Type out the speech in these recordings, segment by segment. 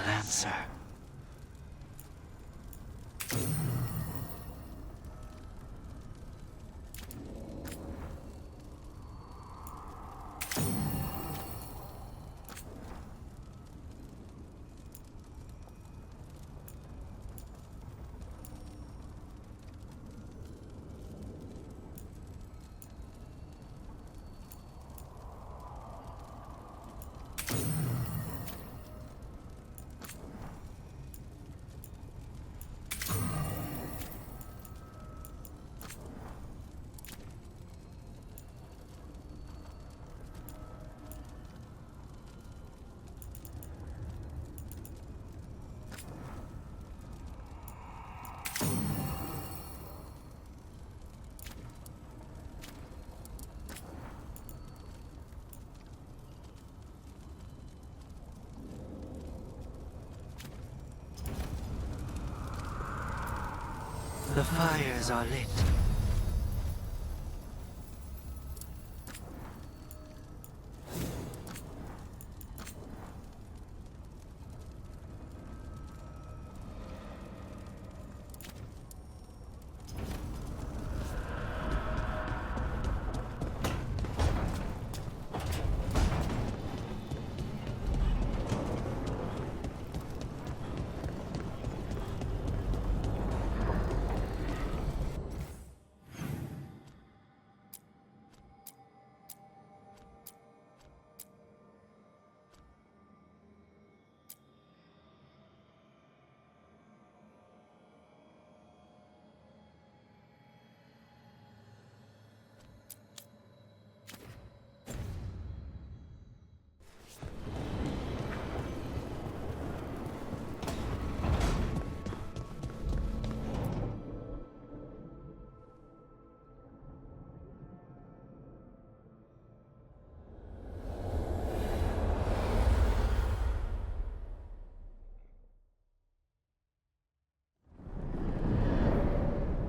answer. The fires are lit.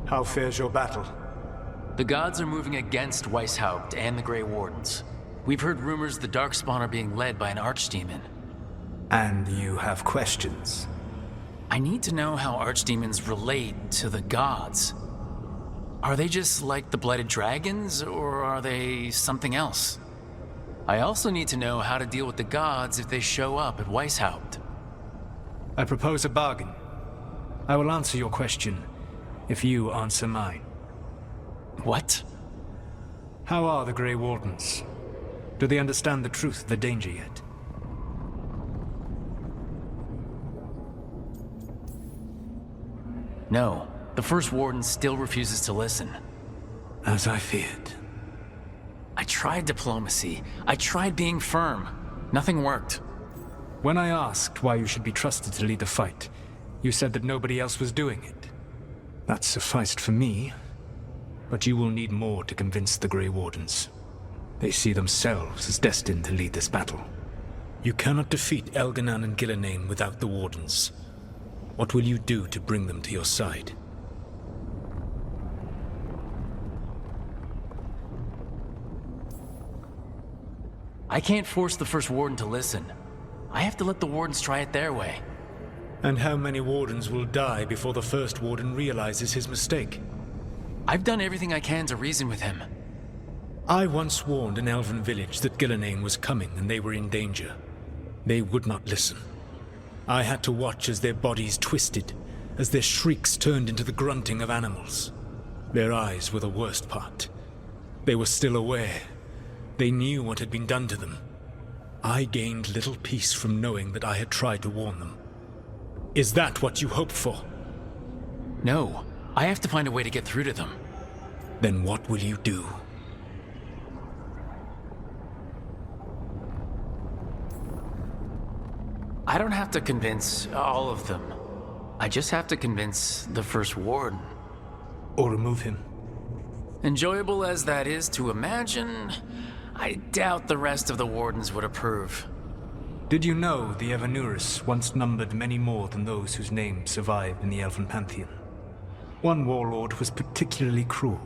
How fares your battle? The gods are moving against Weisshaupt and the Grey Wardens. We've heard rumors the Darkspawn are being led by an archdemon. And you have questions? I need to know how archdemons relate to the gods. Are they just like the Blighted Dragons, or are they something else? I also need to know how to deal with the gods if they show up at Weisshaupt. I propose a bargain. I will answer your question if you answer mine. What? How are the Grey Wardens? Do they understand the truth of the danger yet? No. The First Warden still refuses to listen. As I feared. I tried diplomacy. I tried being firm. Nothing worked. When I asked why you should be trusted to lead the fight, you said that nobody else was doing it. That sufficed for me, but you will need more to convince the Grey Wardens. They see themselves as destined to lead this battle. You cannot defeat Elganan and Gillenane without the Wardens. What will you do to bring them to your side? I can't force the First Warden to listen. I have to let the Wardens try it their way. And how many Wardens will die before the First Warden realizes his mistake? I've done everything I can to reason with him. I once warned an elven village that Gillenane was coming and they were in danger. They would not listen. I had to watch as their bodies twisted, as their shrieks turned into the grunting of animals. Their eyes were the worst part. They were still aware. They knew what had been done to them. I gained little peace from knowing that I had tried to warn them. Is that what you hoped for? No. I have to find a way to get through to them. Then what will you do? I don't have to convince all of them. I just have to convince the First Warden. Or remove him. Enjoyable as that is to imagine, I doubt the rest of the Wardens would approve. Did you know the Evanuris once numbered many more than those whose names survive in the Elven Pantheon? One warlord was particularly cruel.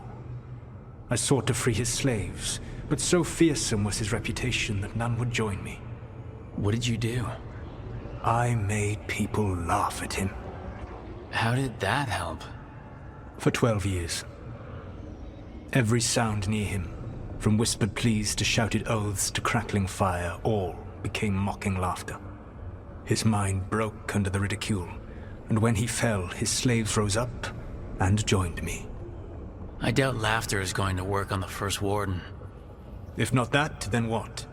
I sought to free his slaves, but so fearsome was his reputation that none would join me. What did you do? I made people laugh at him. How did that help? For 12 years. Every sound near him, from whispered pleas to shouted oaths to crackling fire, all became mocking laughter. His mind broke under the ridicule, and when he fell, his slaves rose up and joined me. I doubt laughter is going to work on the First Warden. If not that, then what?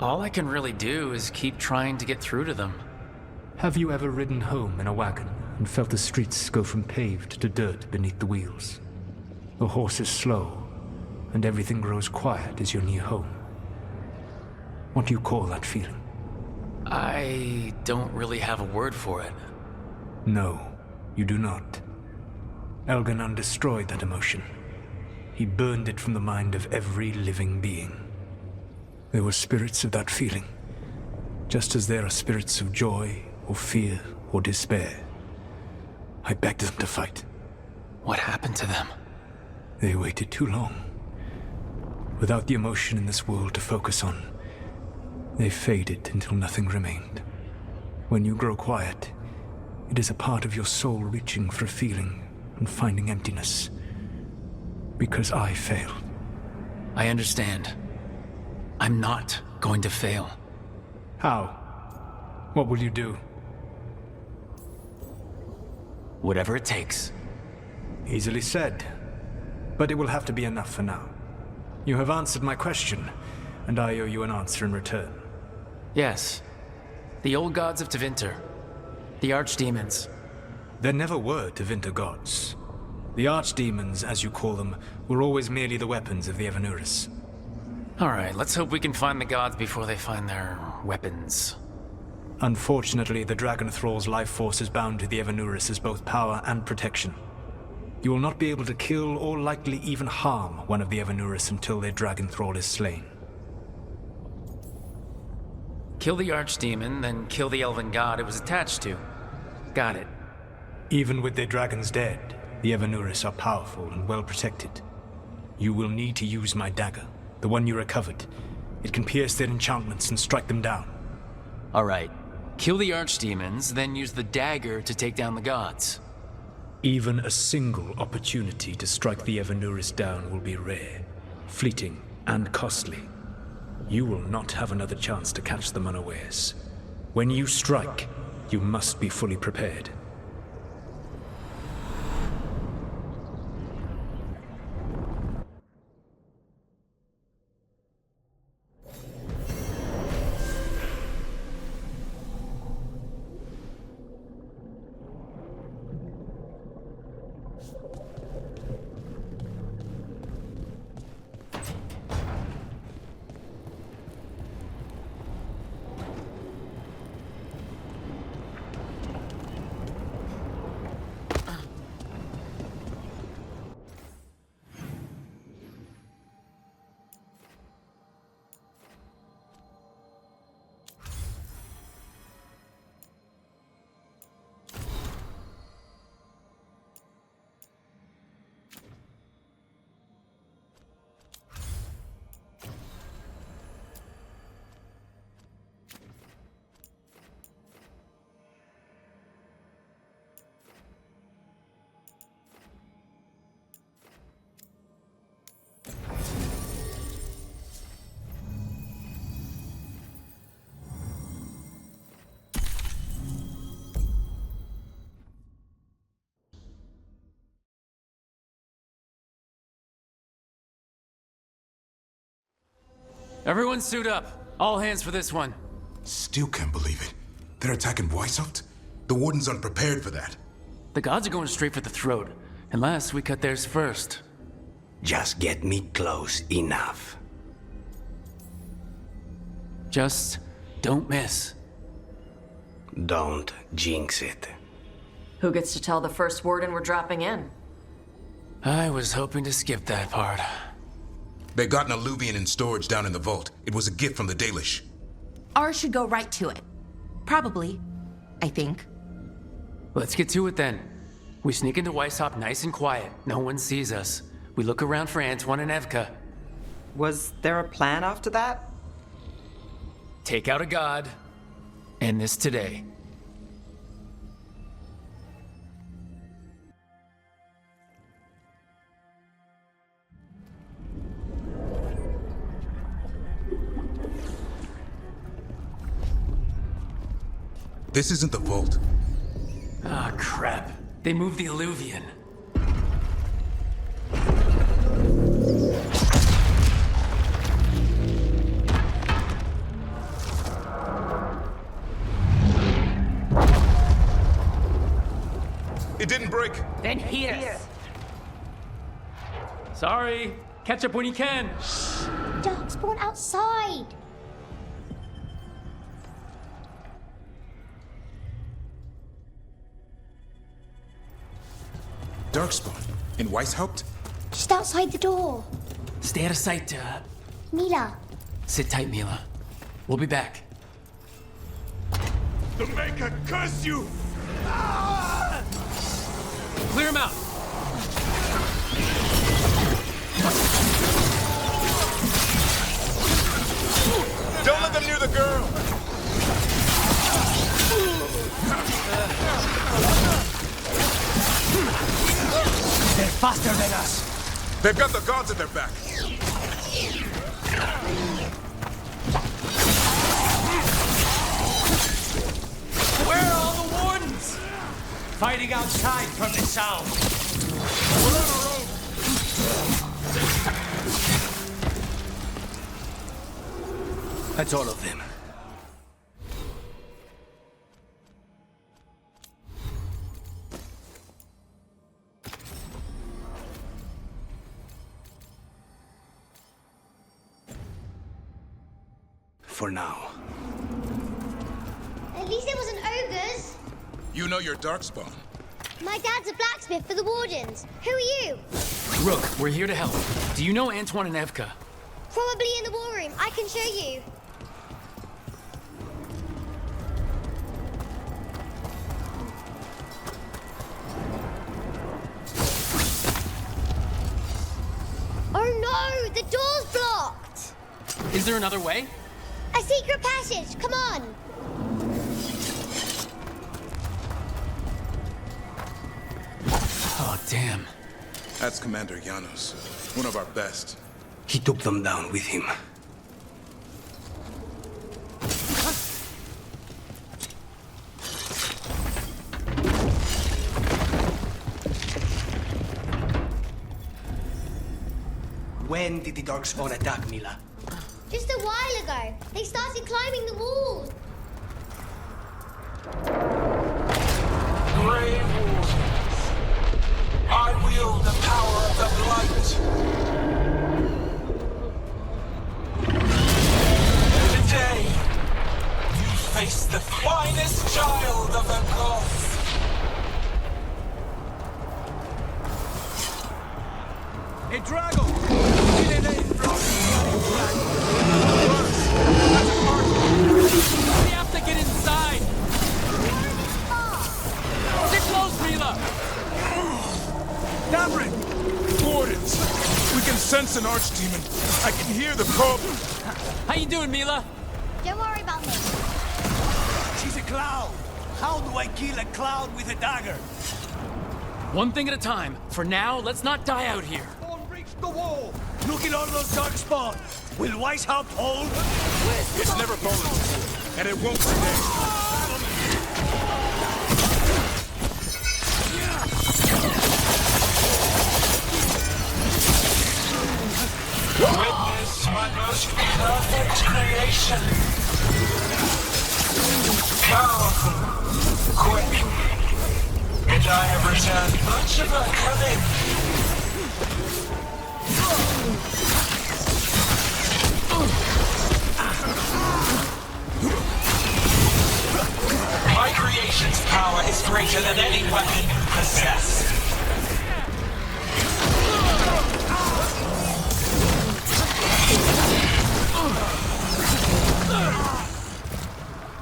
All I can really do is keep trying to get through to them. Have you ever ridden home in a wagon and felt the streets go from paved to dirt beneath the wheels? The horse is slow, and everything grows quiet as you're near home. What do you call that feeling? I don't really have a word for it. No, you do not. Elganon destroyed that emotion. He burned it from the mind of every living being. There were spirits of that feeling, just as there are spirits of joy, or fear, or despair. I begged them to fight. What happened to them? They waited too long. Without the emotion in this world to focus on, they faded until nothing remained. When you grow quiet, it is a part of your soul reaching for a feeling and finding emptiness. Because I failed. I understand. I'm not going to fail. How? What will you do? Whatever it takes. Easily said. But it will have to be enough for now. You have answered my question, and I owe you an answer in return. Yes. The old gods of Tevinter. The archdemons. There never were Tevinter gods. The archdemons, as you call them, were always merely the weapons of the Evanuris. Alright, let's hope we can find the gods before they find their weapons. Unfortunately, the Dragon Thrall's life force is bound to the Evanuris as both power and protection. You will not be able to kill or likely even harm one of the Evanuris until their Dragon Thrall is slain. Kill the archdemon, then kill the elven god it was attached to. Got it. Even with their dragons dead, the Evanuris are powerful and well protected. You will need to use my dagger, the one you recovered. It can pierce their enchantments and strike them down. Alright. Kill the archdemons, then use the dagger to take down the gods. Even a single opportunity to strike the Evanuris down will be rare, fleeting, and costly. You will not have another chance to catch them unawares. When you strike, you must be fully prepared. Everyone suit up. All hands for this one. Still can't believe it. They're attacking Weisshaupt? The Warden's unprepared for that. The gods are going straight for the throat, unless we cut theirs first. Just get me close enough. Just don't miss. Don't jinx it. Who gets to tell the First Warden we're dropping in? I was hoping to skip that part. They got an alluvian in storage down in the vault. It was a gift from the Dalish. Ours should go right to it. Probably. I think. Let's get to it then. We sneak into Weisshaupt nice and quiet. No one sees us. We look around for Antoine and Evka. Was there a plan after that? Take out a god. End this today. This isn't the vault. Ah, crap. They moved the Alluvian. It didn't break. Then here. Sorry. Catch up when you can. Darkspawn outside. Darkspawn. In Weisshaupt? Just outside the door. Stay out of sight, Mila. Sit tight, Mila. We'll be back. The Maker curse you! Clear him out. Don't let them near the girl! They're faster than us. They've got the gods at their back. Where are all the wardens? Fighting outside from the south. We're on our own. That's all of them. For now. At least it wasn't ogres. You know your Darkspawn. My dad's a blacksmith for the Wardens. Who are you? Rook, we're here to help. Do you know Antoine and Evka? Probably in the war room. I can show you. Oh no! The door's blocked! Is there another way? A secret passage! Come on! Oh, damn. That's Commander Janos. One of our best. He took them down with him. When did the Darkspawn attack, Mila? Just a while ago, they started climbing the walls. Grey Wardens, I wield the power of the Blight. Today, you face the finest child of the gods. Hey, Drago! We have to get inside! Get close, Mila! Dabrin! Wardens! We can sense an archdemon. I can hear the probe. How you doing, Mila? Don't worry about me. She's a cloud. How do I kill a cloud with a dagger? One thing at a time. For now, let's not die out here. Don't reach the wall! Look at all those Darkspawn! Will Weisshaupt hold? It's never fallen before, and it won't today. Witness my most perfect creation. Powerful, quick, and I have returned much of her cunning. My creation's power is greater than any weapon you possess.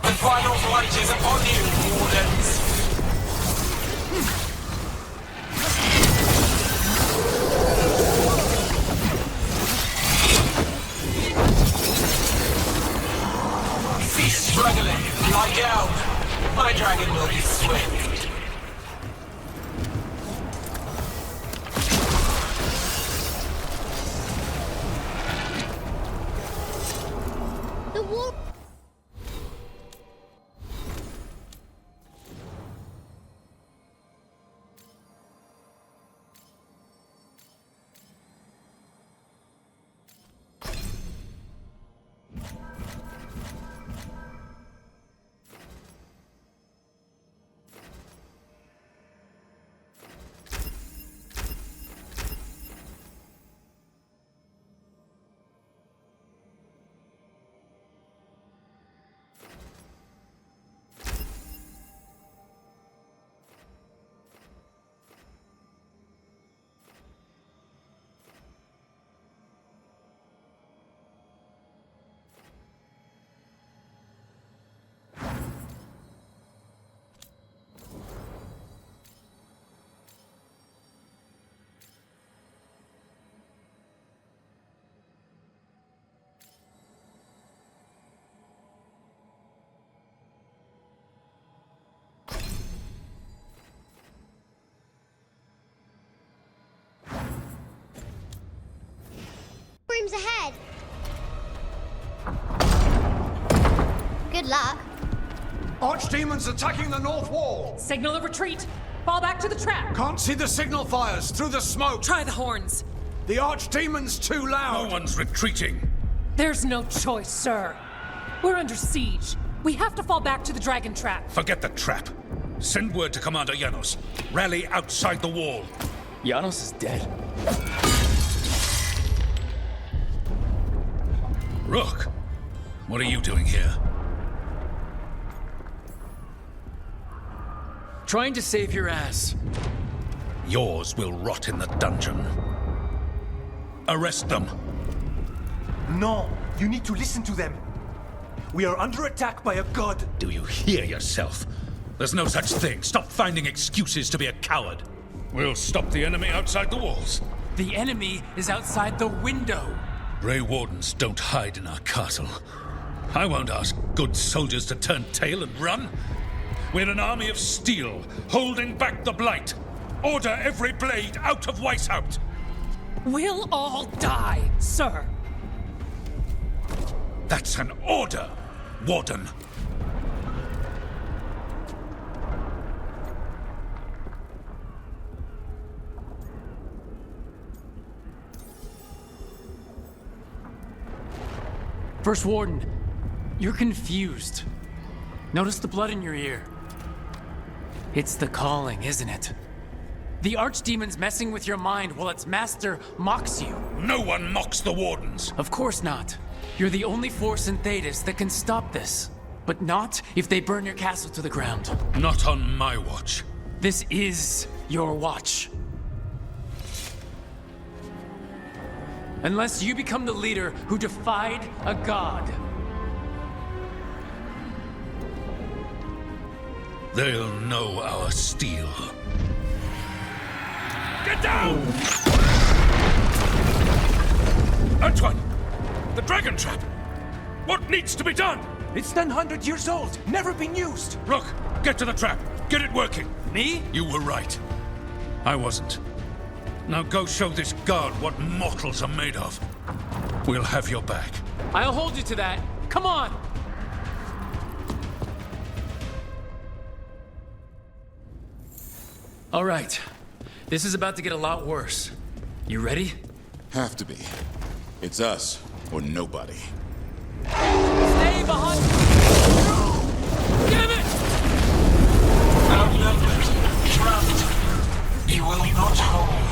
The final flight is upon you, Wardens. Struggling, like out. My dragon will be swift. The war. Rooms ahead. Good luck. Archdemons attacking the north wall! Signal a retreat! Fall back to the trap! Can't see the signal fires through the smoke! Try the horns! The Archdemon's too loud! No one's retreating. There's no choice, sir. We're under siege. We have to fall back to the dragon trap. Forget the trap. Send word to Commander Janos. Rally outside the wall. Janos is dead. Rook, what are you doing here? Trying to save your ass. Yours will rot in the dungeon. Arrest them. No, you need to listen to them. We are under attack by a god. Do you hear yourself? There's no such thing. Stop finding excuses to be a coward. We'll stop the enemy outside the walls. The enemy is outside the window. Grey Wardens don't hide in our castle. I won't ask good soldiers to turn tail and run. We're an army of steel, holding back the blight. Order every blade out of Weisshaupt. We'll all die, sir. That's an order, Warden. First Warden, you're confused. Notice the blood in your ear. It's the calling, isn't it? The Archdemon's messing with your mind while its master mocks you. No one mocks the Wardens. Of course not. You're the only force in Thedas that can stop this. But not if they burn your castle to the ground. Not on my watch. This is your watch. Unless you become the leader who defied a god. They'll know our steel. Get down! Antoine! The dragon trap! What needs to be done? It's 900 years old, never been used. Rook, get to the trap. Get it working. Me? You were right. I wasn't. Now go show this guard what mortals are made of. We'll have your back. I'll hold you to that. Come on! All right. This is about to get a lot worse. You ready? Have to be. It's us or nobody. Stay behind! Damn it! Outnumbered, trapped. You will not hold.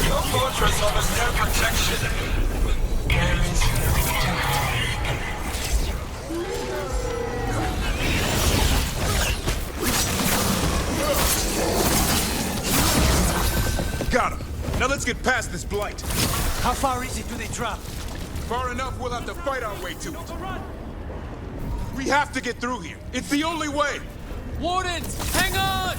Your fortress offers no protection. Got him. Now let's get past this blight. How far is it to the trap? Far enough, we'll have to fight our way to it. We have to get through here. It's the only way. Wardens, hang on!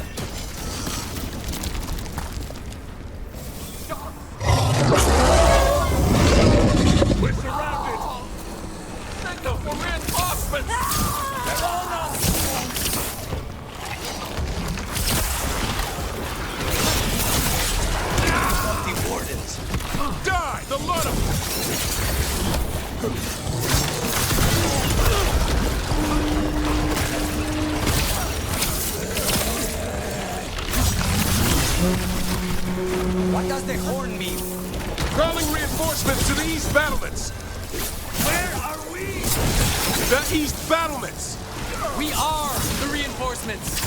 What does the horn mean? Calling reinforcements to the east battlements. Where are we? The east battlements. We are the reinforcements.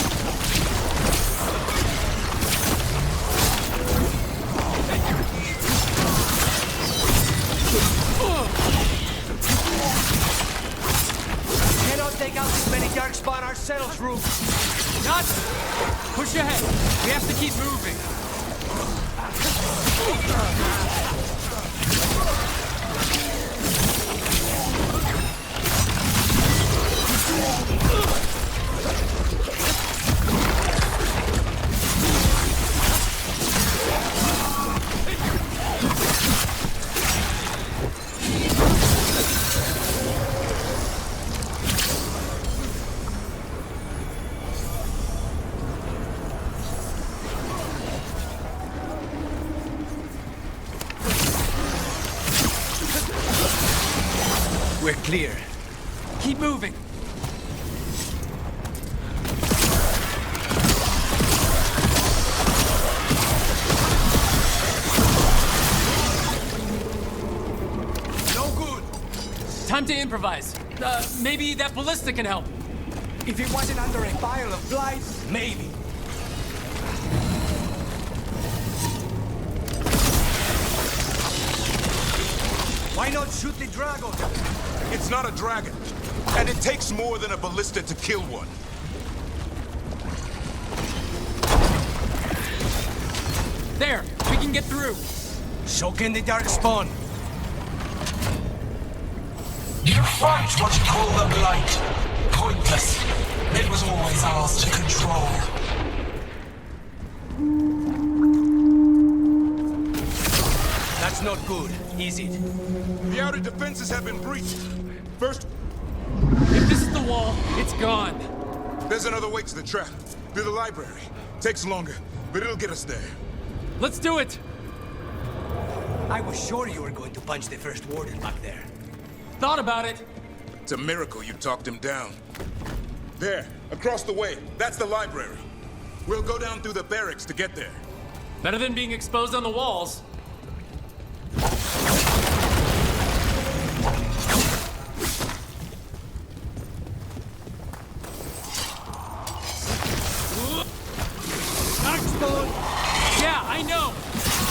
Cannot take out this many darkspawn ourselves, Rook. Not! Push ahead. We have to keep moving. We're clear. Keep moving. No good. Time to improvise. Maybe that ballista can help. If it wasn't under a pile of blight, maybe. Why not shoot the dragon? It's not a dragon. And it takes more than a ballista to kill one. There, we can get through. So can the darkspawn. You fight what you call the blight. Pointless. It was always ours to control. That's not good, is it? The outer defenses have been breached. First, If this is the wall, it's gone. there's another way to the trap. Through the library. Takes longer, but it'll get us there. Let's do it. I was sure you were going to punch the first warden back there. Thought about it. It's a miracle you talked him down. There, across the way. That's the library. We'll go down through the barracks to get there. Better than being exposed on the walls. Yeah, I know.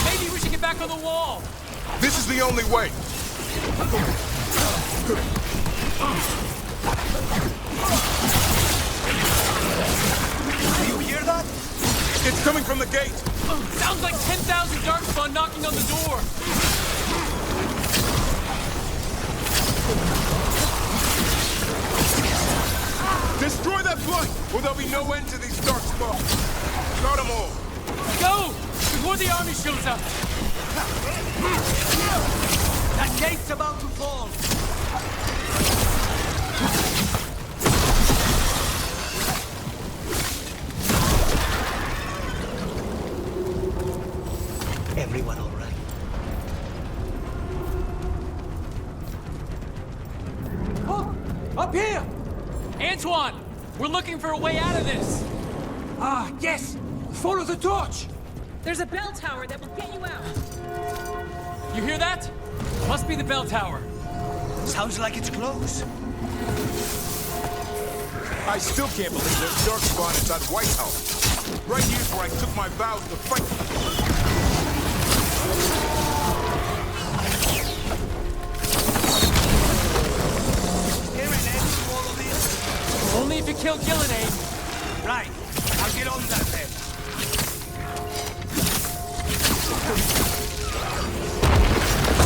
Maybe we should get back on the wall. This is the only way. Do you hear that? It's coming from the gate. Sounds like 10,000 darkspawn knocking on the door. Destroy that blight, or there'll be no end to these dark spawns. Got them all. Go! Before the army shows up. That gate's about to fall. Everyone all right? Oh, up here! Antoine, we're looking for a way out of this. Ah, yes! Follow the torch! There's a bell tower that will get you out. You hear that? Must be the bell tower. Sounds like it's close. I still can't believe there's dark spawn inside Weisshaupt. Right here's where I took my vows to fight. Only if you kill Gillenade. Right. I'll get on that then.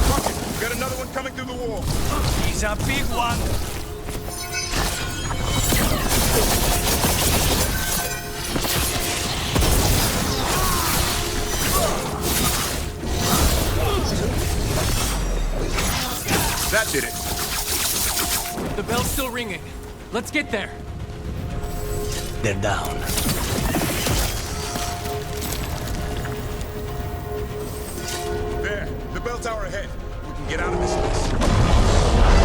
Fuck it. Got another one coming through the wall. He's a big one. That did it. The bell's still ringing. Let's get there. They're down. There, the bell tower ahead. We can get out of this mess.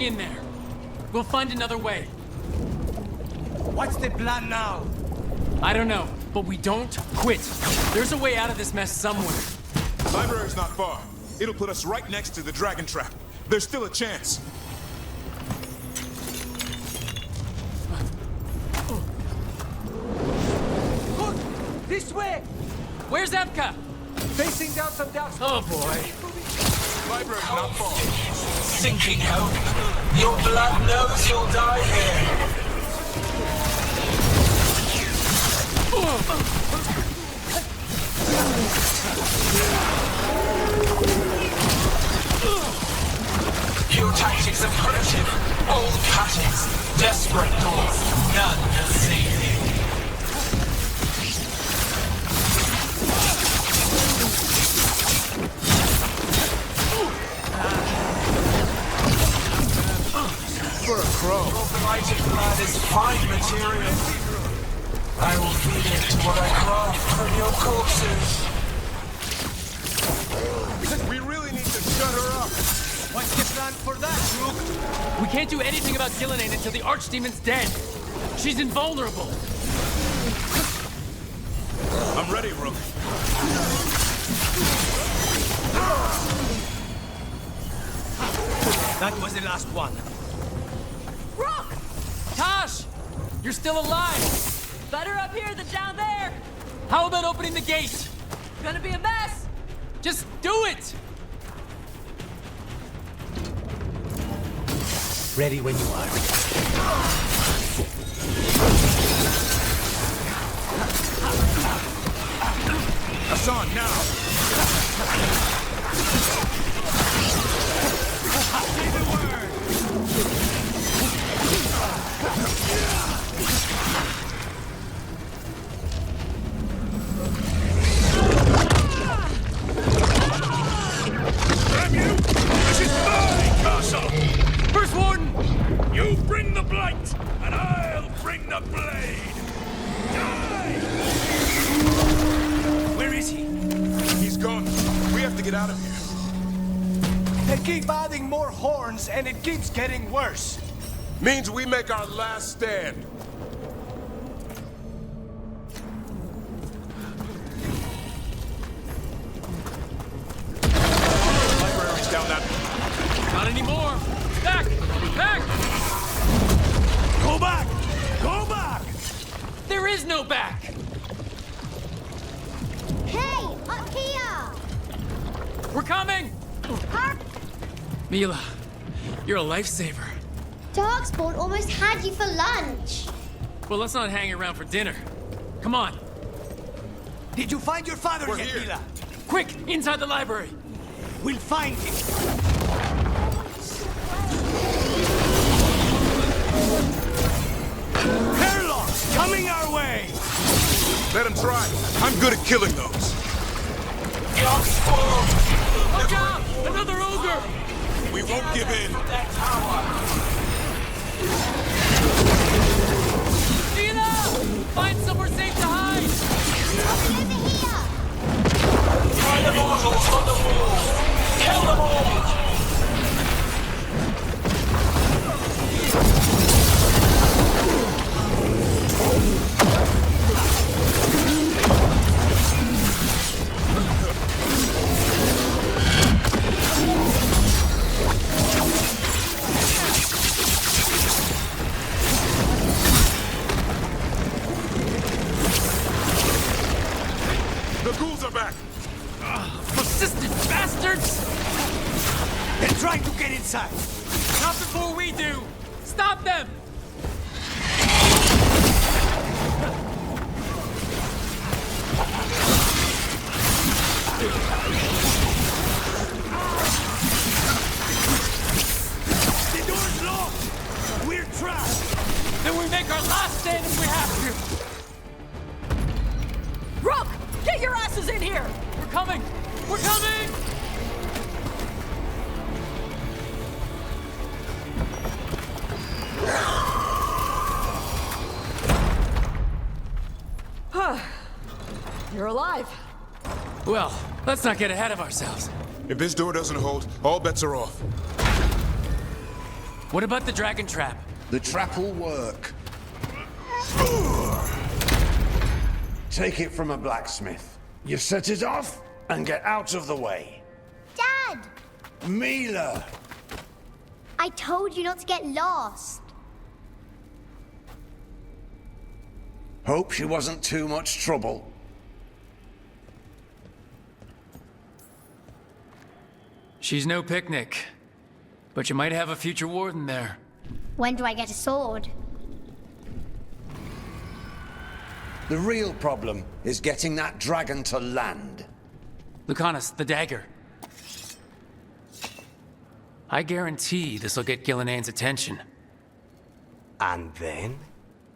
Hang in there. We'll find another way. What's the plan now? I don't know, but we don't quit. There's a way out of this mess somewhere. Library's not far. It'll put us right next to the dragon trap. There's still a chance. Look! This way! Where's Epka? Facing down some doubts. Oh boy. Library's not far. Sinking hope. Your blood knows you'll die here. Your tactics are primitive. Old patterns. Desperate doors. None has saved you. For a crow. Your blighted blood is fine material. I will feed it to what I craft from your corpses. We really need to shut her up. What's the plan for that, Rook? We can't do anything about Gillenane until the Archdemon's dead. She's invulnerable. I'm ready, Rook. That was the last one. Rook! Tosh! You're still alive! Better up here than down there! How about opening the gate? Gonna be a mess! Just do it! Ready when you are. Hassan, now! Say the word! Damn you! This is my castle! First Warden! You bring the blight, and I'll bring the blade! Die! Where is he? He's gone. We have to get out of here. They keep adding more horns, and it keeps getting worse. Means we make our last stand. Library's down that. Not anymore! Back! Back! Go back! Go back! There is no back! Hey, up here! We're coming! Hark! Mila, you're a lifesaver. Darkspawn almost had you for lunch. Well, let's not hang around for dinner. Come on. Did you find your father We're yet, here. Mila? Quick, inside the library. We'll find him. Hairlocks coming our way! Let him try. I'm good at killing those. Young spawn! Watch out! Another ogre! We won't give in. That tower! Mila! Find somewhere safe to hide! Over here! Find the mortals on the wall! Kill them all! The ghouls are back. Persistent bastards! They're trying to get inside. Not before we do! Stop them! The door's locked. We're trapped. Then we make our last stand if we have to! Rook! Get your asses in here! We're coming! We're coming! You're alive. Well, let's not get ahead of ourselves. If this door doesn't hold, all bets are off. What about the dragon trap? The trap will work. Take it from a blacksmith. You set it off and get out of the way. Dad! Mila! I told you not to get lost. Hope she wasn't too much trouble. She's no picnic, but you might have a future warden there. When do I get a sword? The real problem is getting that dragon to land. Lucanus, the dagger. I guarantee this'll get Gillinean's attention. And then?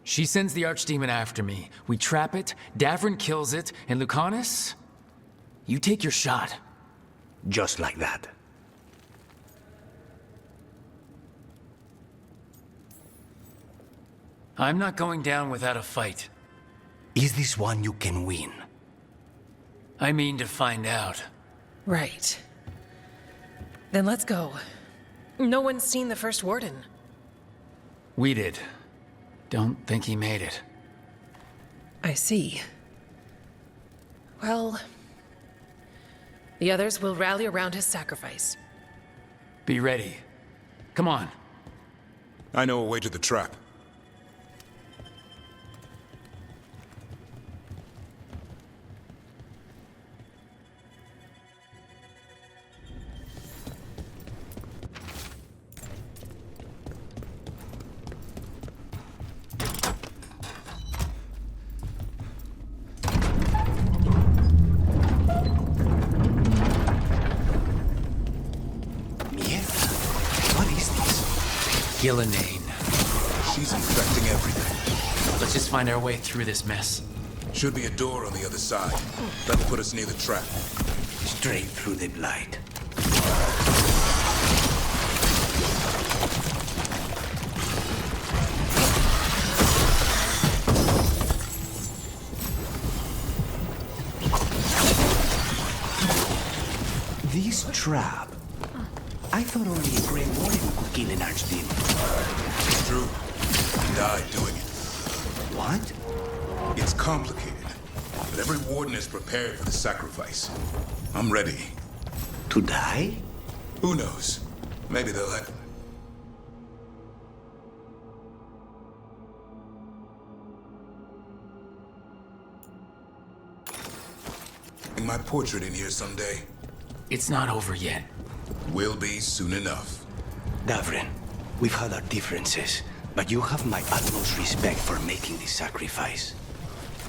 She sends the archdemon after me. We trap it, Davrin kills it, and Lucanus, you take your shot. Just like that. I'm not going down without a fight. Is this one you can win? I mean to find out. Right. Then let's go. No one's seen the first warden. We did. Don't think he made it. I see. Well, the others will rally around his sacrifice. Be ready. Come on. I know a way to the trap. Gillinean. She's infecting everything. Let's just find our way through this mess. Should be a door on the other side. That'll put us near the trap. Straight through the blight. This trap. I thought only a Grey Warden could kill an archdemon. It's true. He died doing it. What? It's complicated, but every warden is prepared for the sacrifice. I'm ready. To die? Who knows? Maybe they'll let... my portrait in here someday. It's not over yet. Will be soon enough. Davrin, we've had our differences, but you have my utmost respect for making this sacrifice.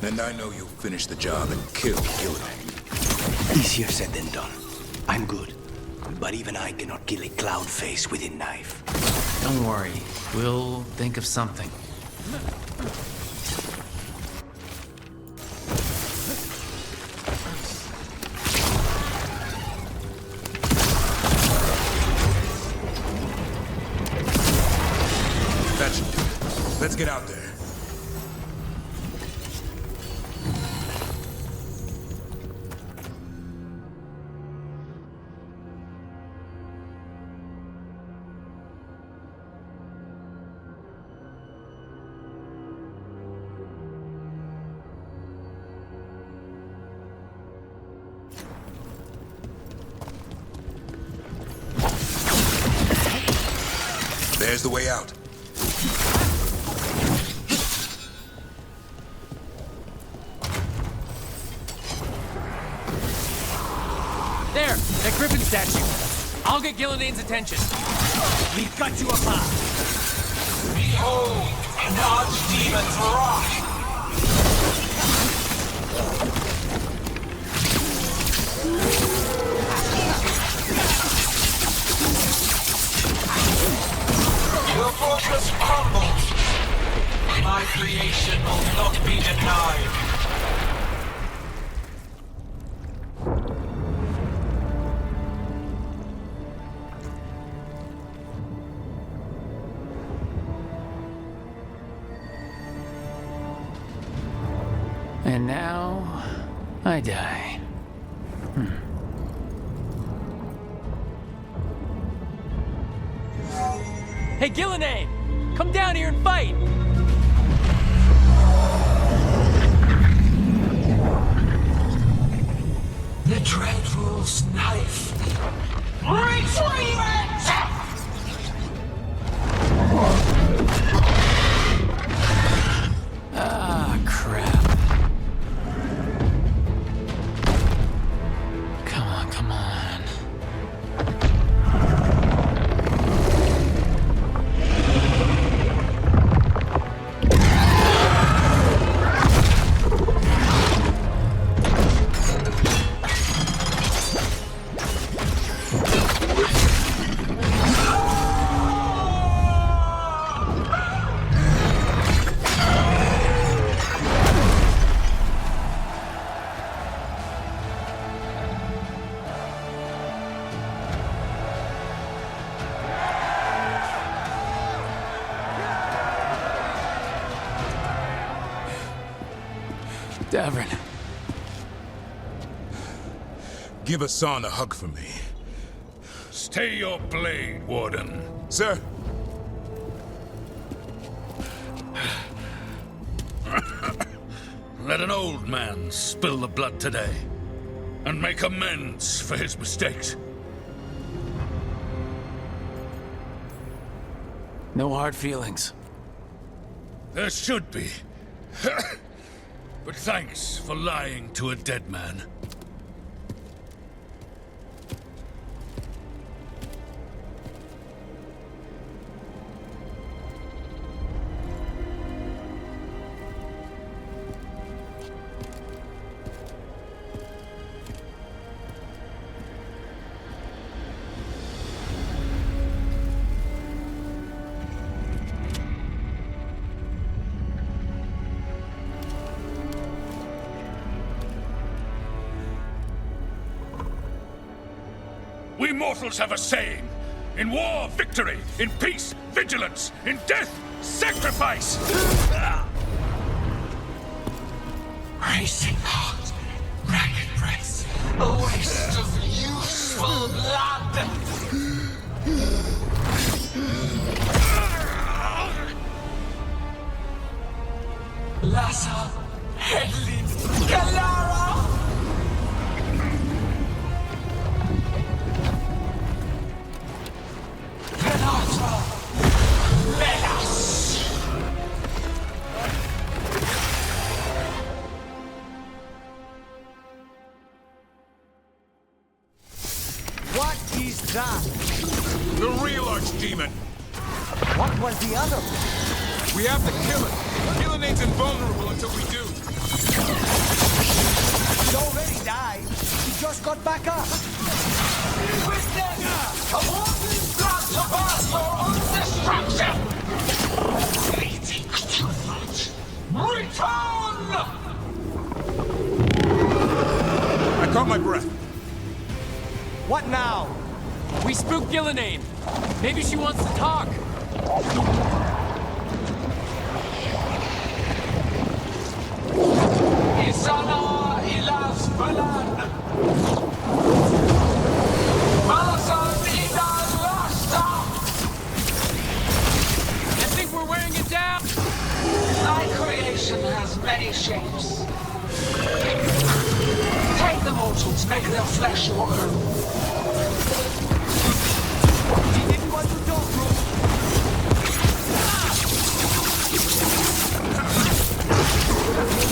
And I know you'll finish the job and kill Gillinean. Easier said than done. I'm good, but even I cannot kill a cloud face with a knife. Don't worry, we'll think of something. That should do it. Let's get out there. There's the way out. There! That griffin statue! I'll get Gillinean's attention. We've got you apart! Behold, an archdemon's wrath! Your fortress crumbles. My creation will not be denied. And now, I die. Hey, Gillenane! Come down here and fight! The Dreadwolf's knife. Retrieve it! Ah, crap. Come on, come on. Davrin. Give Hassan a hug for me. Stay your blade, Warden. Sir. Let an old man spill the blood today, and make amends for his mistakes. No hard feelings. There should be. But thanks for lying to a dead man. We mortals have a saying. In war, victory. In peace, vigilance. In death, sacrifice. Racing heart, ragged breath, a waste of useful blood. Lassa, Hedlin, Galara. What is that? The real archdemon. What was the other? We have to kill it. Gillinane's invulnerable until we do. He already died. He just got back up. Witness a walking blood to burst your own destruction! Waiting too much. Return! I caught my breath. What now? We spooked Gillenane. Maybe she wants to talk. Isana ilas balan. Malasan idas lasta. I think we're wearing it down. Thy creation has many shapes. Take the mortals, make their flesh your own. He didn't want to talk, bro.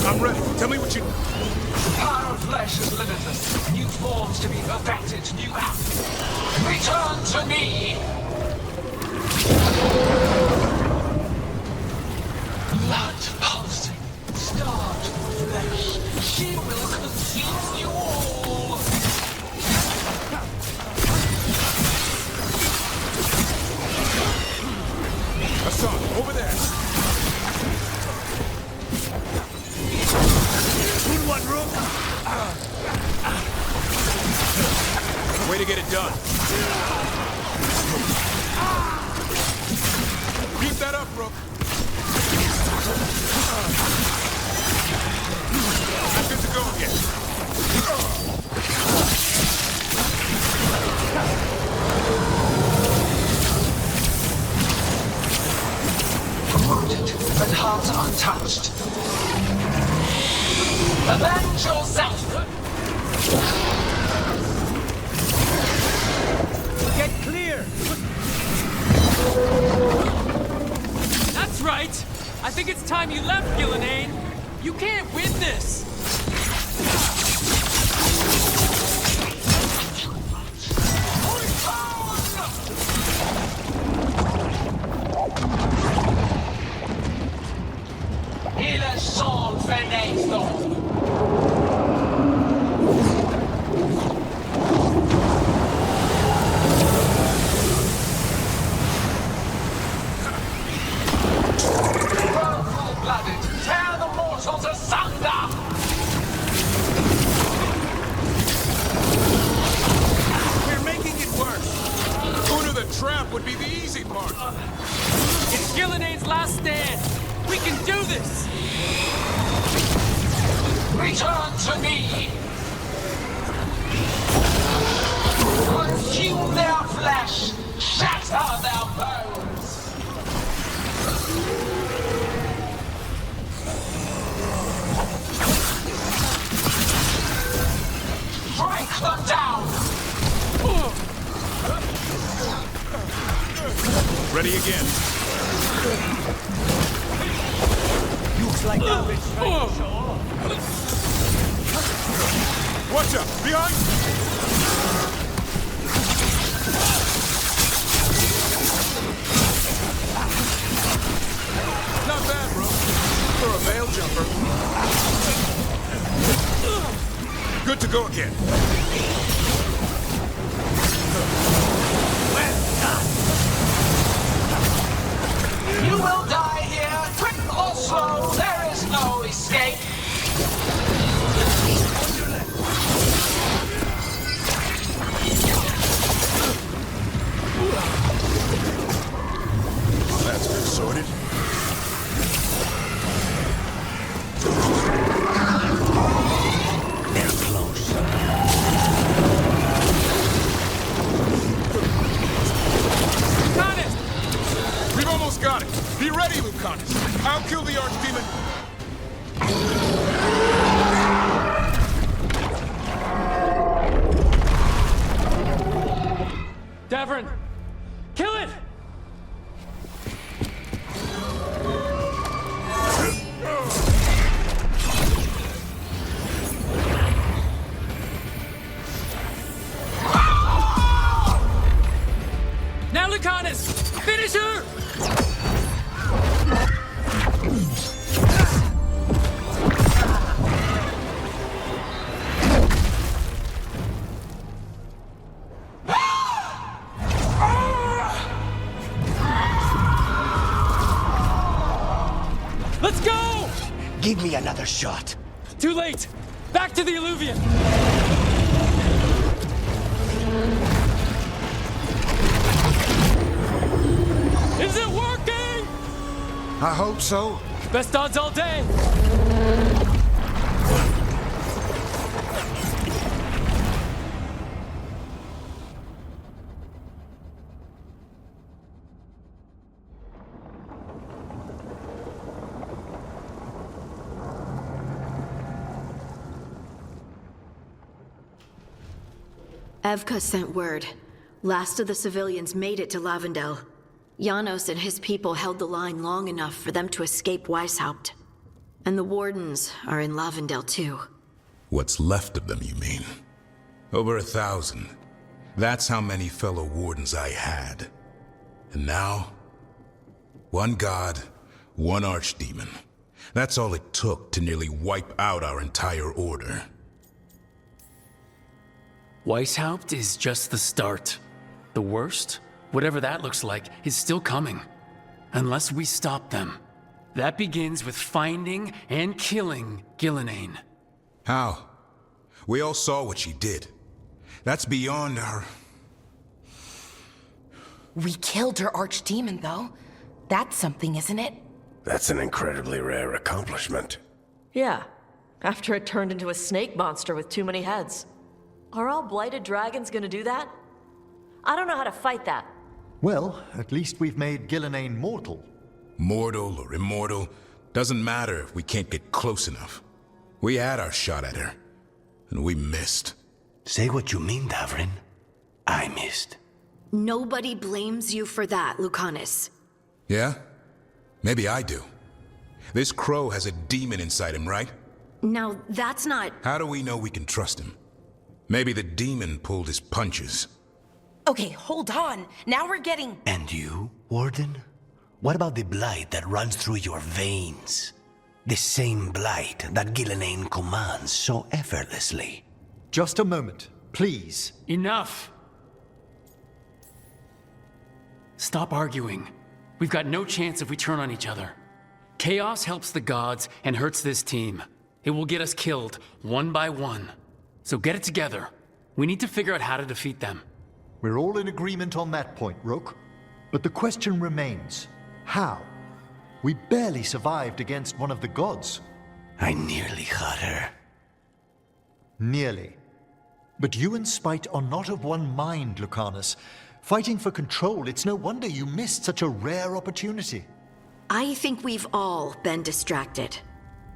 I'm ready. Tell me what you... The power of flesh is limitless. New forms to be perfected, new acts. Return to me! Blood pulsing, starved flesh. She will consume you all! Hassan, over there. Good one, Rook. Way to get it done. Keep that up, Rook. I'm good to go again. breached. Avenge yourself! Get clear! That's right! I think it's time you left, Gillenane. You can't win this! Il est sol fenestro! Full-blooded, tear the mortals asunder! We're making it worse. Uno the trap would be the easy part. It's Gillenane's last stand! We can do this! Return to me! Consume their flesh! Shatter their bones! Strike them down! Ready again. Looks like they've been trying to show off. Watch out! Behind! Not bad, bro. For a veil jumper. Good to go again. You will die here, quick or slow, there is no escape. That's been sorted. They're close. Lucanus! We've almost got it. Be ready, Lucanus. I'll kill the Archdemon. Davern! Kill it! Now, Lucanus! Finish her! Let's go! Give me another shot. Too late! Back to the Illuvian! Is it working? I hope so. Best odds all day! Evka sent word. Last of the civilians made it to Lavendel. Janos and his people held the line long enough for them to escape Weisshaupt. And the Wardens are in Lavendel too. What's left of them, you mean? Over 1,000. That's how many fellow Wardens I had. And now, one god, one Archdemon. That's all it took to nearly wipe out our entire order. Weisshaupt is just the start. The worst, whatever that looks like, is still coming. Unless we stop them. That begins with finding and killing Gillenane. How? We all saw what she did. That's beyond our... We killed her archdemon, though. That's something, isn't it? That's an incredibly rare accomplishment. Yeah, after it turned into a snake monster with too many heads. Are all blighted dragons gonna do that? I don't know how to fight that. Well, at least we've made Gillenane mortal. Mortal or immortal, Doesn't matter if we can't get close enough. We had our shot at her, and we missed. Say what you mean, Davrin. I missed. Nobody blames you for that, Lucanus. Yeah? Maybe I do. This crow has a demon inside him, right? Now, that's not... How do we know we can trust him? Maybe the demon pulled his punches. Okay, hold on. Now we're getting... And you, Warden? What about the blight that runs through your veins? The same blight that Gillenane commands so effortlessly. Just a moment, please. Enough! Stop arguing. We've got no chance if we turn on each other. Chaos helps the gods and hurts this team. It will get us killed, one by one. So get it together. We need to figure out how to defeat them. We're all in agreement on that point, Rook. But the question remains, how? We barely survived against one of the gods. I nearly got her. Nearly. But you and Spite are not of one mind, Lucanus. Fighting for control, it's no wonder you missed such a rare opportunity. I think we've all been distracted.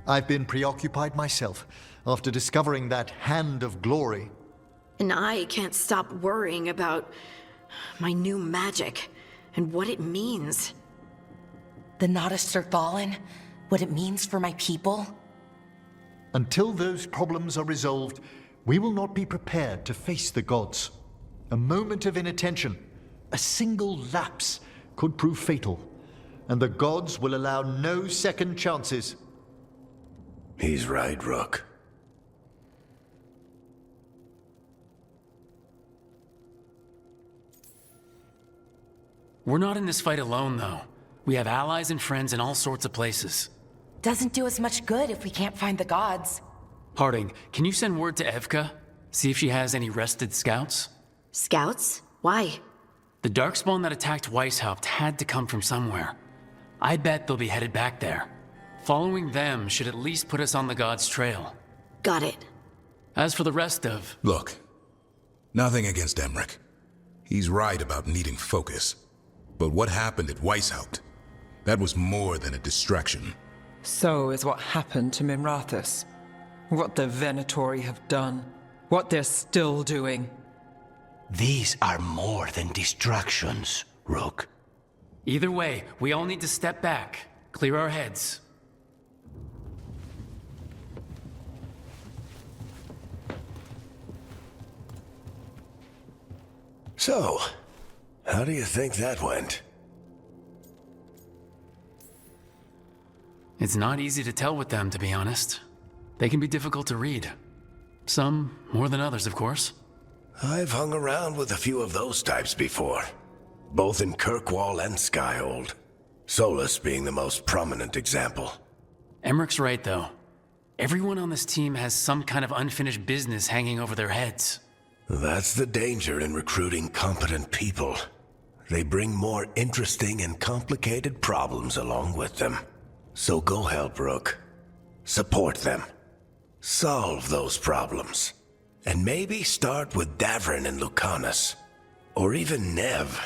I've been preoccupied myself, after discovering that hand of glory. And I can't stop worrying about my new magic and what it means. The Nodists are fallen? What it means for my people? Until those problems are resolved, we will not be prepared to face the gods. A moment of inattention, a single lapse, could prove fatal, and the gods will allow no second chances. He's right, Rook. We're not in this fight alone, though. We have allies and friends in all sorts of places. Doesn't do us much good if we can't find the gods. Harding, can you send word to Evka? See if she has any rested scouts? Scouts? Why? The Darkspawn that attacked Weisshaupt had to come from somewhere. I bet they'll be headed back there. Following them should at least put us on the gods' trail. Got it. As for the rest of... Look, nothing against Emmerich. He's right about needing focus. But what happened at Weisshaupt? That was more than a distraction. So is what happened to Minrathous. What the Venatori have done. What they're still doing. These are more than distractions, Rook. Either way, we all need to step back, clear our heads. So, how do you think that went? It's not easy to tell with them, to be honest. They can be difficult to read. Some more than others, of course. I've hung around with a few of those types before, both in Kirkwall and Skyhold. Solas being the most prominent example. Emmerich's right, though. Everyone on this team has some kind of unfinished business hanging over their heads. That's the danger in recruiting competent people. They bring more interesting and complicated problems along with them. So go help, Rook. Support them. Solve those problems. And maybe start with Davrin and Lucanus. Or even Nev.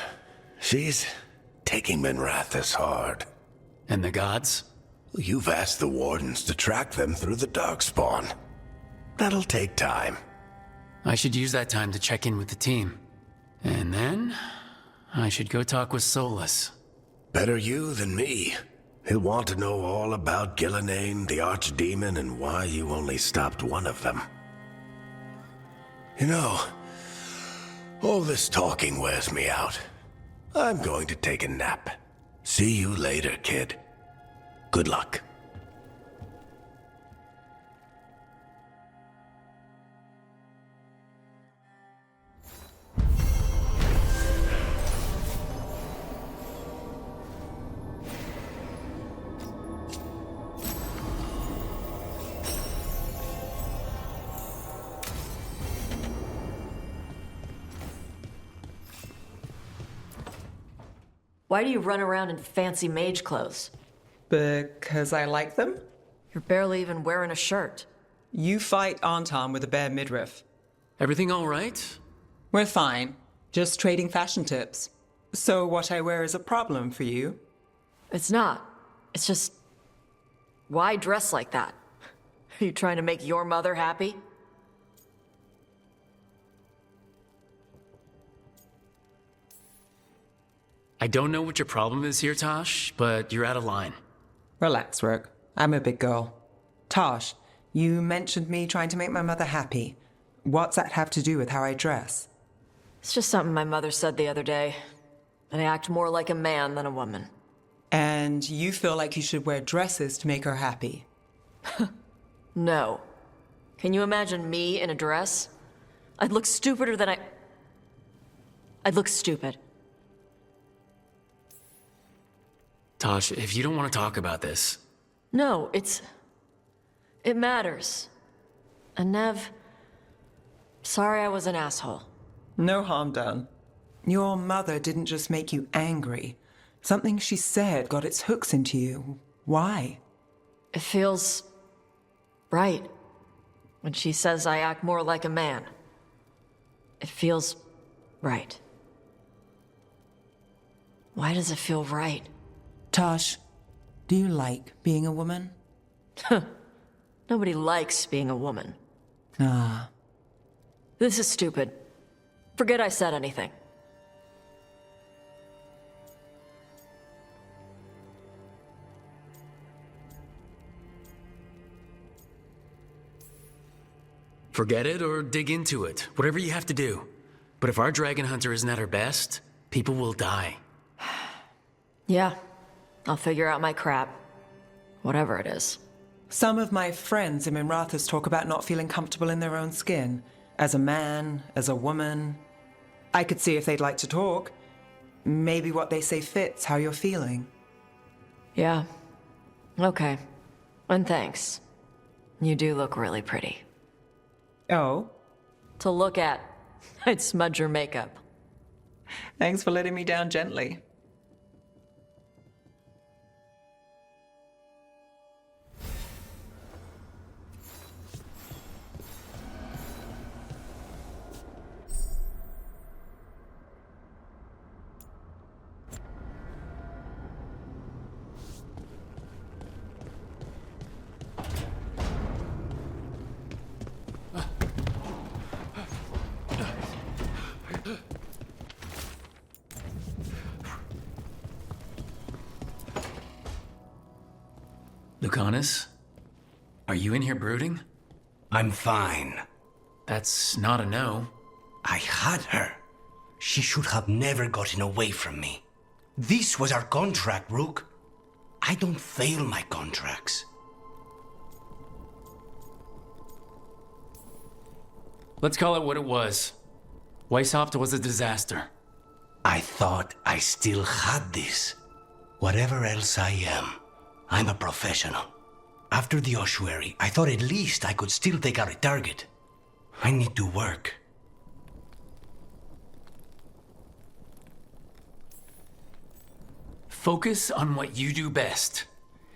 She's taking Minrathous hard. And the gods? You've asked the Wardens to track them through the Darkspawn. That'll take time. I should use that time to check in with the team. And then, I should go talk with Solas. Better you than me. He'll want to know all about Gillenane, the Archdemon, and why you only stopped one of them. You know, all this talking wears me out. I'm going to take a nap. See you later, kid. Good luck. Why do you run around in fancy mage clothes? Because I like them? You're barely even wearing a shirt. You fight Anton with a bare midriff. Everything all right? We're fine. Just trading fashion tips. So what I wear is a problem for you? It's not. It's just... Why dress like that? Are you trying to make your mother happy? I don't know what your problem is here, Tosh, but you're out of line. Relax, Rook. I'm a big girl. Tosh, you mentioned me trying to make my mother happy. What's that have to do with how I dress? It's just something my mother said the other day. And I act more like a man than a woman. And you feel like you should wear dresses to make her happy? No. Can you imagine me in a dress? I'd look stupider than I'd look stupid. Tosh, if you don't want to talk about this... No, it matters. And Nev... Sorry I was an asshole. No harm done. Your mother didn't just make you angry. Something she said got its hooks into you. Why? It feels... right. When she says I act more like a man. It feels... right. Why does it feel right? Tosh, do you like being a woman? Nobody likes being a woman. Ah. This is stupid. Forget I said anything. Forget it or dig into it. Whatever you have to do. But if our dragon hunter isn't at her best, people will die. Yeah. I'll figure out my crap. Whatever it is. Some of my friends in Minrathous talk about not feeling comfortable in their own skin. As a man, as a woman. I could see if they'd like to talk. Maybe what they say fits how you're feeling. Yeah. Okay. And thanks. You do look really pretty. Oh? To look at. I'd smudge your makeup. Thanks for letting me down gently. Lucanus? Are you in here brooding? I'm fine. That's not a no. I had her. She should have never gotten away from me. This was our contract, Rook. I don't fail my contracts. Let's call it what it was. Weisshaupt was a disaster. I thought I still had this. Whatever else I am, I'm a professional. After the ossuary, I thought at least I could still take out a target. I need to work. Focus on what you do best.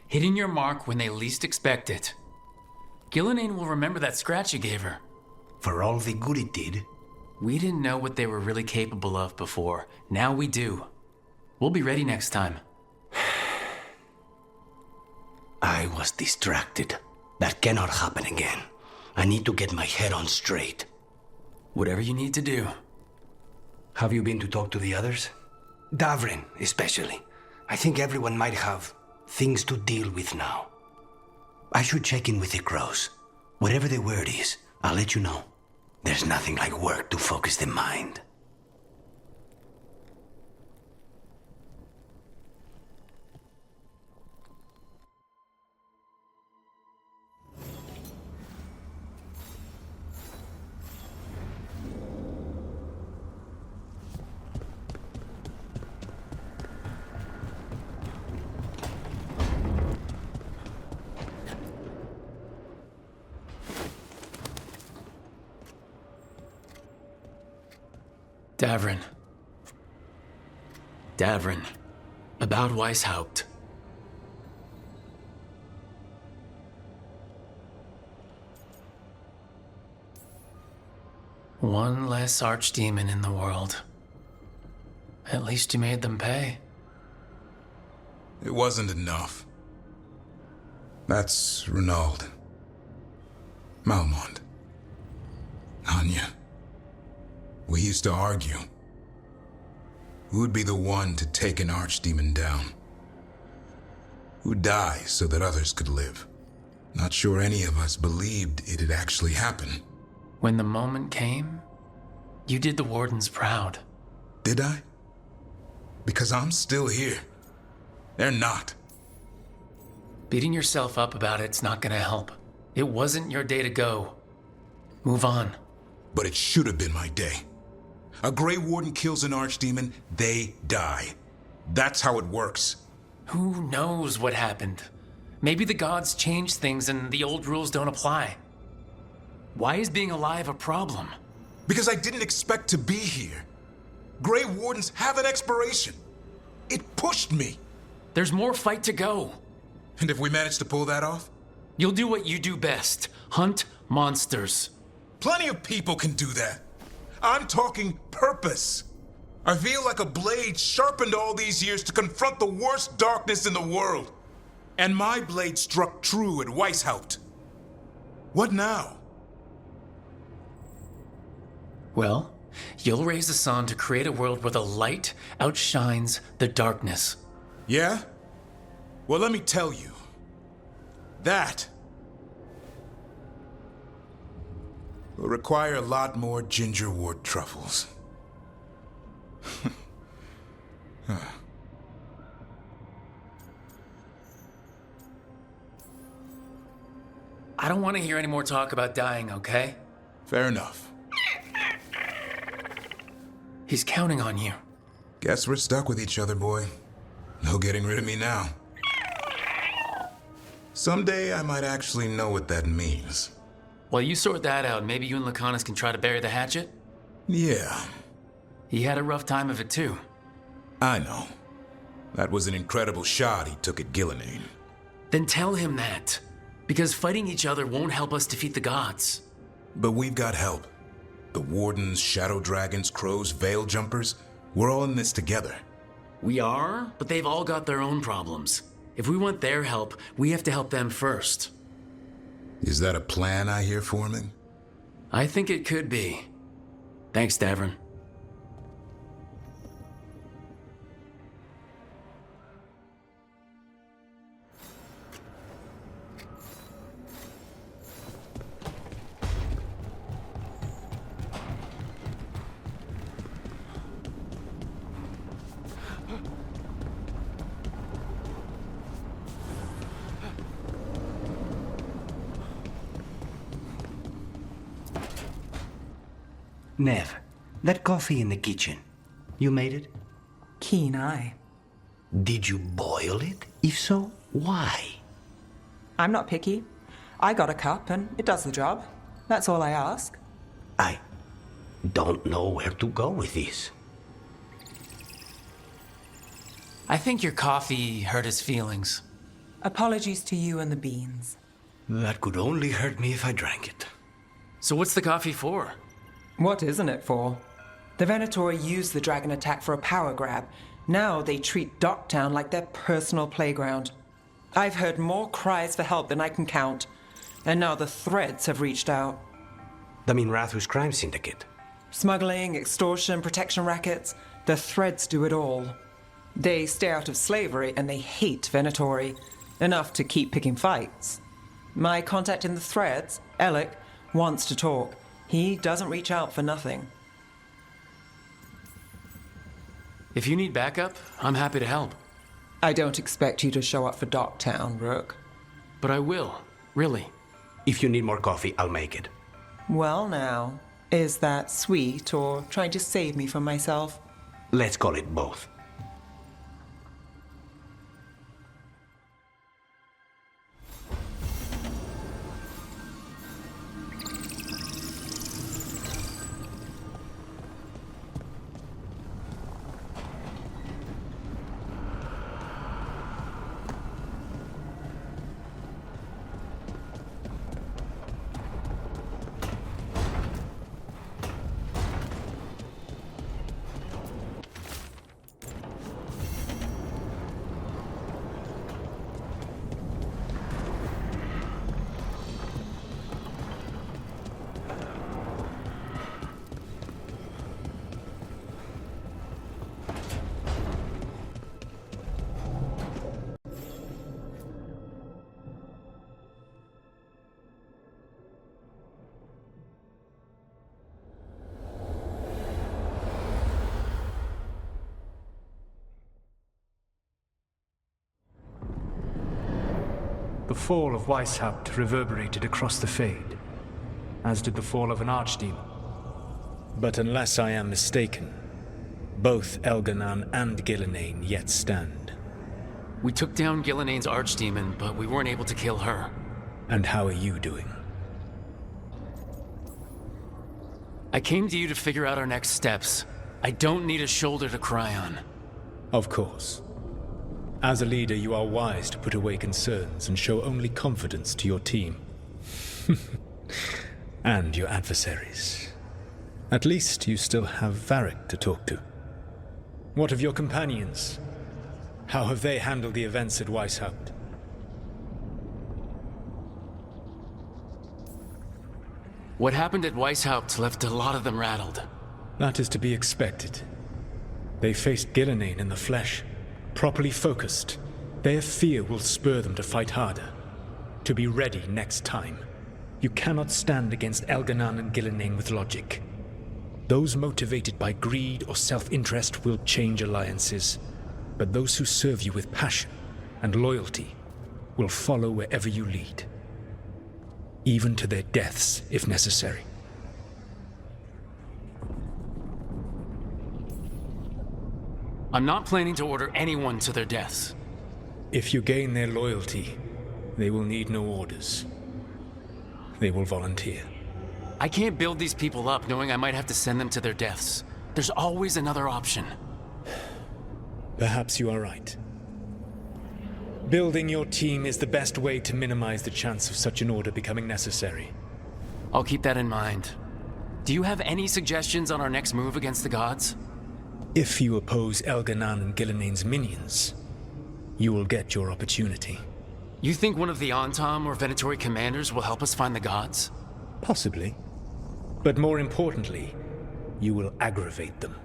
Hitting your mark when they least expect it. Gillenane will remember that scratch you gave her. For all the good it did. We didn't know what they were really capable of before. Now we do. We'll be ready next time. I was distracted. That cannot happen again. I need to get my head on straight. Whatever you need to do. Have you been to talk to the others? Davrin, especially. I think everyone might have things to deal with now. I should check in with the crows. Whatever the word is, I'll let you know. There's nothing like work to focus the mind. Davrin. About Weisshaupt. One less archdemon in the world. At least you made them pay. It wasn't enough. That's Renaud. Malmont. Anya. We used to argue. Who would be the one to take an archdemon down? Who'd die so that others could live? Not sure any of us believed it'd actually happen. When the moment came, you did the Wardens proud. Did I? Because I'm still here. They're not. Beating yourself up about it's not gonna help. It wasn't your day to go. Move on. But it should have been my day. A Grey Warden kills an archdemon, they die. That's how it works. Who knows what happened? Maybe the gods changed things and the old rules don't apply. Why is being alive a problem? Because I didn't expect to be here. Grey Wardens have an expiration. It pushed me. There's more fight to go. And if we manage to pull that off? You'll do what you do best. Hunt monsters. Plenty of people can do that. I'm talking purpose. I feel like a blade sharpened all these years to confront the worst darkness in the world. And my blade struck true at Weisshaupt. What now? Well, you'll raise the sun to create a world where the light outshines the darkness. Yeah? Well, let me tell you. That will require a lot more gingerwort truffles. I don't want to hear any more talk about dying, okay? Fair enough. He's counting on you. Guess we're stuck with each other, boy. No getting rid of me now. Someday I might actually know what that means. While you sort that out, maybe you and Lacanus can try to bury the hatchet? Yeah. He had a rough time of it too. I know. That was an incredible shot he took at Gillenane. Then tell him that. Because fighting each other won't help us defeat the gods. But we've got help. The Wardens, Shadow Dragons, Crows, Veil Jumpers, we're all in this together. We are, but they've all got their own problems. If we want their help, we have to help them first. Is that a plan I hear forming? I think it could be. Thanks, Davrin. Nev, that coffee in the kitchen, you made it? Keen eye. Did you boil it? If so, why? I'm not picky. I got a cup and it does the job. That's all I ask. I don't know where to go with this. I think your coffee hurt his feelings. Apologies to you and the beans. That could only hurt me if I drank it. So what's the coffee for? What isn't it for? The Venatori used the dragon attack for a power grab. Now they treat Docktown like their personal playground. I've heard more cries for help than I can count. And now the Threads have reached out. The Minrathus crime syndicate? Smuggling, extortion, protection rackets. The Threads do it all. They stay out of slavery and they hate Venatori. Enough to keep picking fights. My contact in the Threads, Alec, wants to talk. He doesn't reach out for nothing. If you need backup, I'm happy to help. I don't expect you to show up for Docktown, Rook. But I will, really. If you need more coffee, I'll make it. Well now, is that sweet or trying to save me from myself? Let's call it both. the fall of Weisshaupt reverberated across the Fade, as did the fall of an archdemon. But unless I am mistaken, both Elganan and Gillenane yet stand. We took down Gillenane's archdemon, but we weren't able to kill her. And how are you doing? I came to you to figure out our next steps. I don't need a shoulder to cry on. Of course. As a leader, you are wise to put away concerns and show only confidence to your team. And your adversaries. At least you still have Varric to talk to. What of your companions? How have they handled the events at Weisshaupt? What happened at Weisshaupt left a lot of them rattled. That is to be expected. They faced Gillenane in the flesh. Properly focused, their fear will spur them to fight harder. To be ready next time. You cannot stand against Elganan and Gillenane with logic. Those motivated by greed or self-interest will change alliances, but those who serve you with passion and loyalty will follow wherever you lead. Even to their deaths, if necessary. I'm not planning to order anyone to their deaths. If you gain their loyalty, they will need no orders. They will volunteer. I can't build these people up knowing I might have to send them to their deaths. There's always another option. Perhaps you are right. Building your team is the best way to minimize the chance of such an order becoming necessary. I'll keep that in mind. Do you have any suggestions on our next move against the gods? If you oppose Elganan and Gillenane's minions, you will get your opportunity. You think one of the Antam or Venatori commanders will help us find the gods? Possibly. But more importantly, you will aggravate them.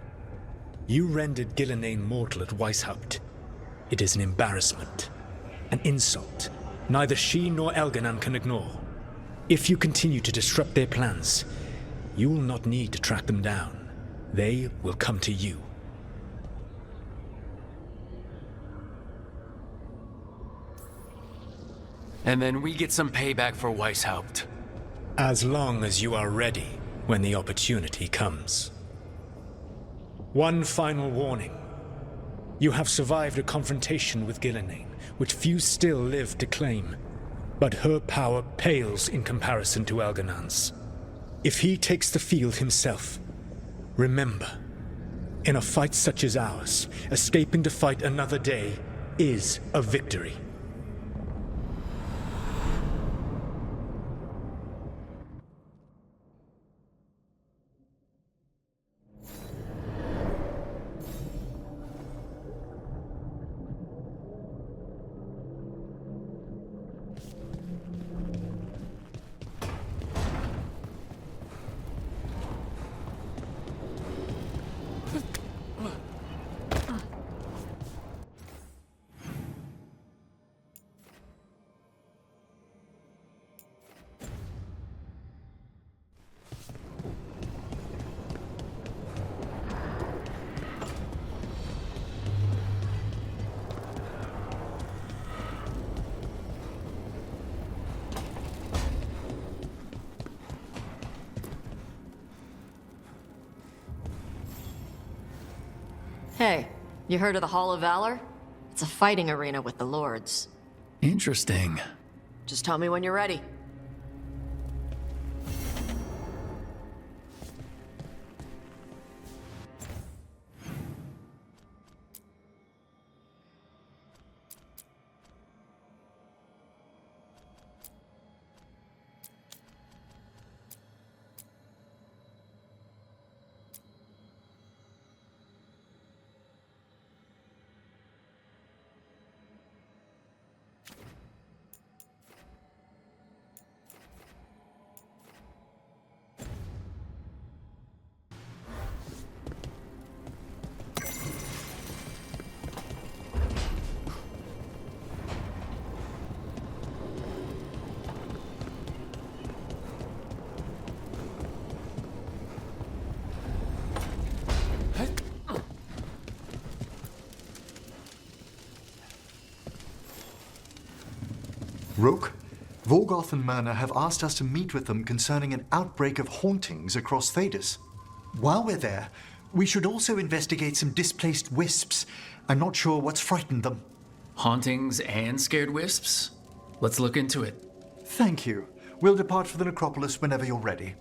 You rendered Gillenane mortal at Weisshaupt. It is an embarrassment. An insult. Neither she nor Elganan can ignore. If you continue to disrupt their plans, you will not need to track them down. They will come to you. And then we get some payback for Weisshaupt. As long as you are ready when the opportunity comes. One final warning. You have survived a confrontation with Gillenane, which few still live to claim. But her power pales in comparison to Elganan's. If he takes the field himself, remember, in a fight such as ours, escaping to fight another day is a victory. Hey, you heard of the Hall of Valor? It's a fighting arena with the lords. Interesting. Just tell me when you're ready. Rook, Vorgoth and Myrna have asked us to meet with them concerning an outbreak of hauntings across Thedas. While we're there, we should also investigate some displaced wisps. I'm not sure what's frightened them. Hauntings and scared wisps? Let's look into it. Thank you. We'll depart for the necropolis whenever you're ready.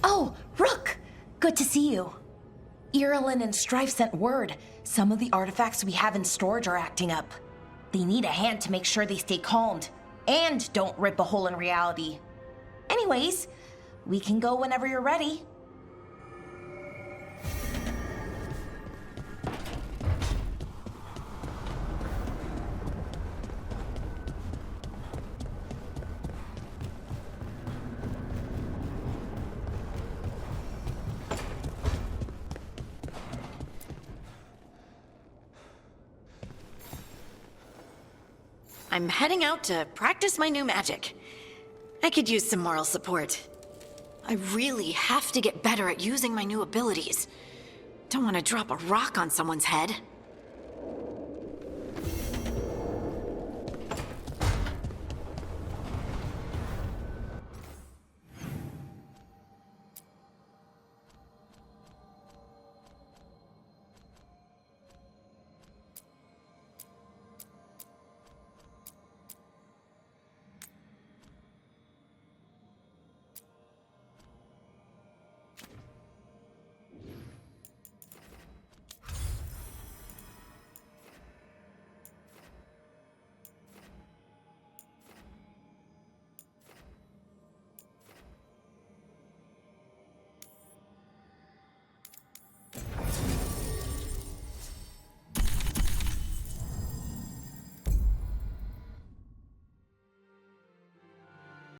Oh, Rook! Good to see you. Irilyn and Strife sent word. Some of the artifacts we have in storage are acting up. They need a hand to make sure they stay calmed, and don't rip a hole in reality. Anyways, we can go whenever you're ready. I'm heading out to practice my new magic. I could use some moral support. I really have to get better at using my new abilities. Don't want to drop a rock on someone's head.